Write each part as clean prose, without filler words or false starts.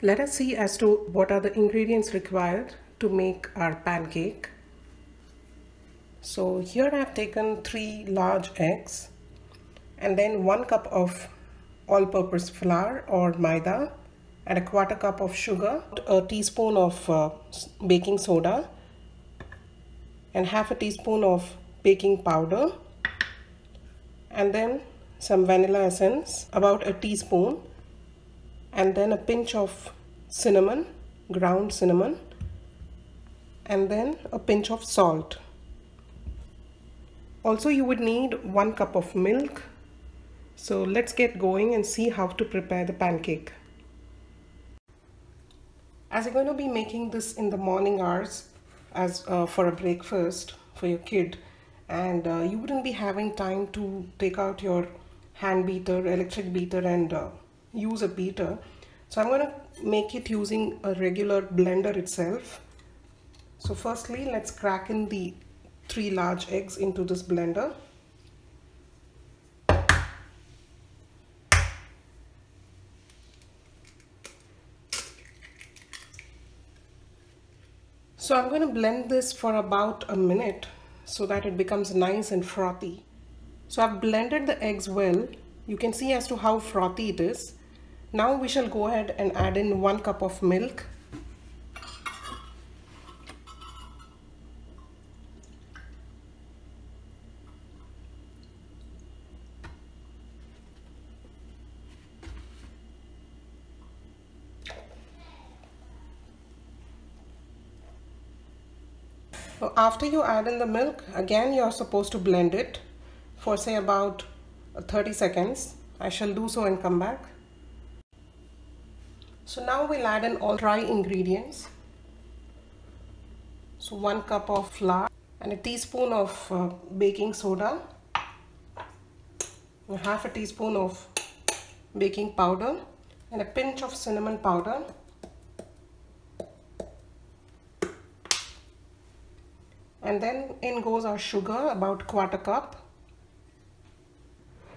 Let us see as to what are the ingredients required to make our pancake. So here I have taken 3 large eggs and then 1 cup of all-purpose flour or maida and a 1/4 cup of sugar, a teaspoon of baking soda and 1/2 teaspoon of baking powder, and then some vanilla essence, about a teaspoon, and then a pinch of cinnamon, ground cinnamon, and then a pinch of salt. Also, you would need 1 cup of milk. So let's get going and see how to prepare the pancake. As you're going to be making this in the morning hours as for a breakfast for your kid, and you wouldn't be having time to take out your hand beater, electric beater, and use a beater. So I'm going to make it using a regular blender itself. So firstly, let's crack in the 3 large eggs into this blender. So I'm going to blend this for about a minute so that it becomes nice and frothy. So I've blended the eggs well. You can see as to how frothy it is. Now we shall go ahead and add in 1 cup of milk. So after you add in the milk, again you are supposed to blend it for say about 30 seconds. I shall do so and come back. So now we'll add in all dry ingredients. So 1 cup of flour and a teaspoon of baking soda, and 1/2 teaspoon of baking powder, and a pinch of cinnamon powder. And then in goes our sugar, about 1/4 cup.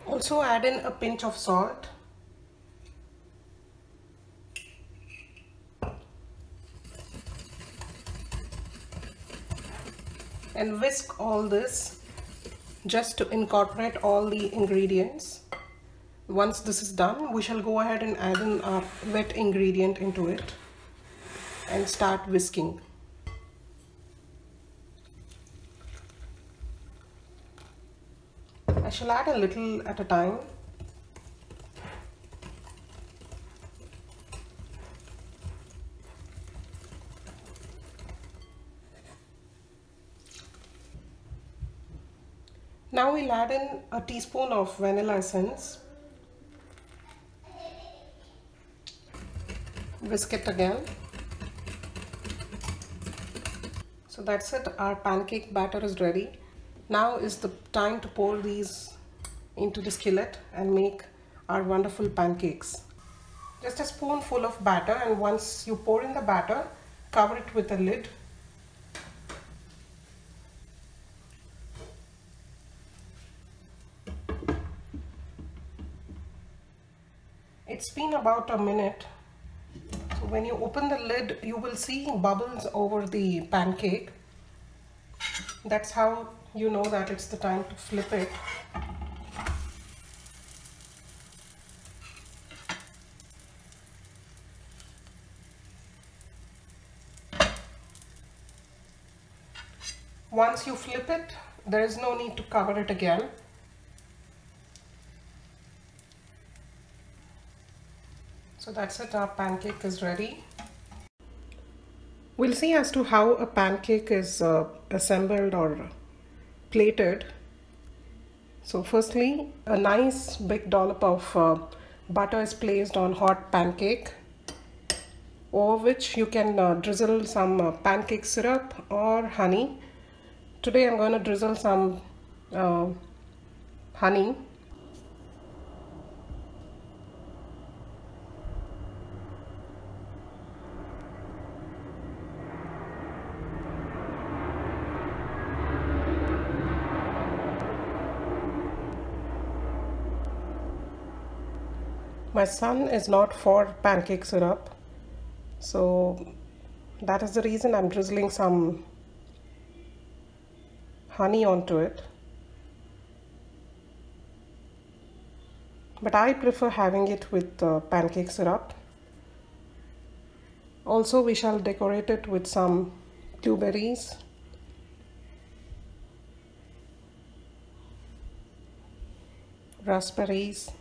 Also add in a pinch of salt. And whisk all this just to incorporate all the ingredients. Once this is done, we shall go ahead and add in our wet ingredient into it and start whisking. I shall add a little at a time. Now we'll add in a teaspoon of vanilla essence. Whisk it again. So that's it, our pancake batter is ready. Now is the time to pour these into the skillet and make our wonderful pancakes. Just a spoonful of batter, and once you pour in the batter, cover it with a lid. It's been about a minute. So when you open the lid, you will see bubbles over the pancake. That's how you know that it's the time to flip it. Once you flip it, there is no need to cover it again. So that's it, our pancake is ready. We'll see as to how a pancake is assembled or plated. So firstly, a nice big dollop of butter is placed on hot pancake, over which you can drizzle some pancake syrup or honey. Today I'm going to drizzle some honey. My son is not for pancake syrup, So that is the reason I'm drizzling some honey onto it. But I prefer having it with pancake syrup. Also, we shall decorate it with some blueberries, raspberries,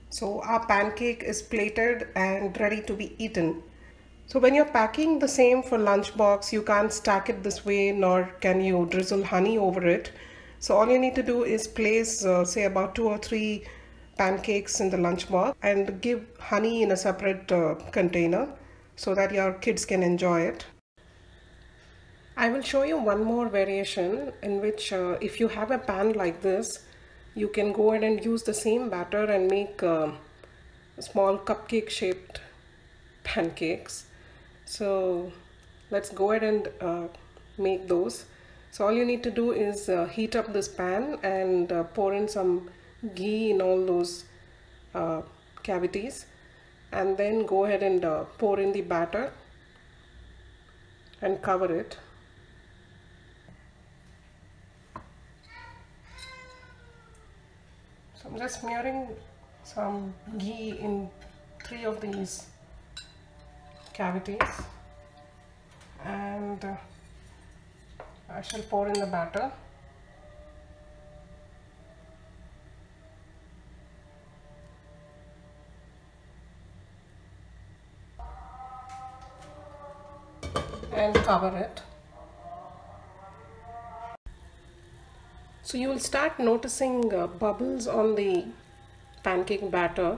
so our pancake is plated and ready to be eaten. So when you're packing the same for lunchbox, you can't stack it this way, nor can you drizzle honey over it. So all you need to do is place say about 2 or 3 pancakes in the lunchbox and give honey in a separate container so that your kids can enjoy it. I will show you one more variation in which if you have a pan like this, you can go ahead and use the same batter and make small cupcake shaped pancakes. So let's go ahead and make those. So all you need to do is heat up this pan and pour in some ghee in all those cavities, and then go ahead and pour in the batter and cover it. So I'm just smearing some ghee in 3 of these cavities, and I shall pour in the batter. And cover it. So you will start noticing bubbles on the pancake batter.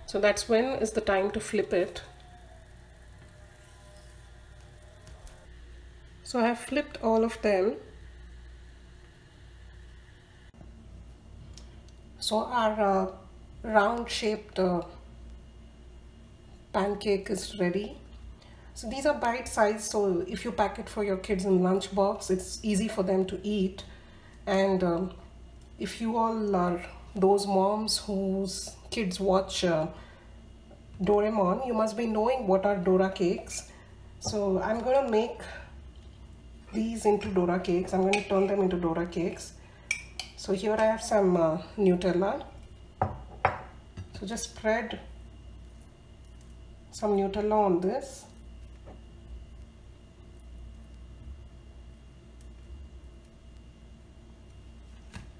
So that's when is the time to flip it. So I have flipped all of them. So our round shaped pancake is ready. So these are bite size, so if you pack it for your kids in lunch box, it's easy for them to eat. And if you all are those moms whose kids watch Doraemon, you must be knowing what are Dora cakes. So I'm going to make these into Dora cakes. I'm going to turn them into Dora cakes. So here I have some Nutella. So just spread some Nutella on this.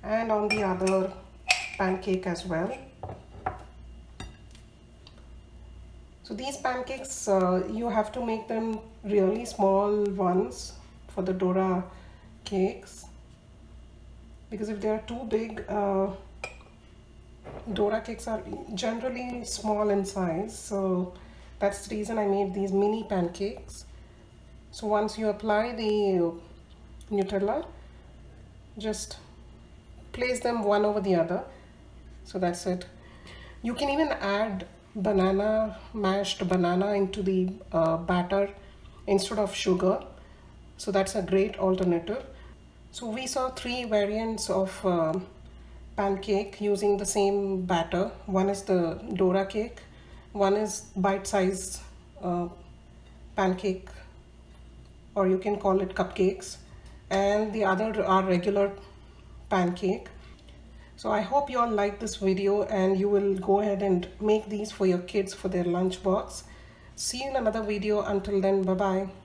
And on the other pancake as well. So these pancakes, you have to make them really small ones for the Dora cakes, because if they are too big, Dora cakes are generally small in size. So that's the reason I made these mini pancakes. So once you apply the Nutella, just place them one over the other. So that's it. You can even add mashed banana into the batter instead of sugar. So that's a great alternative. So we saw 3 variants of pancake using the same batter. One is the Dora cake, one is bite-sized pancake, or you can call it cupcakes, and the other are regular pancake. So I hope you all like this video and you will go ahead and make these for your kids for their lunch box. See you in another video. Until then, bye bye.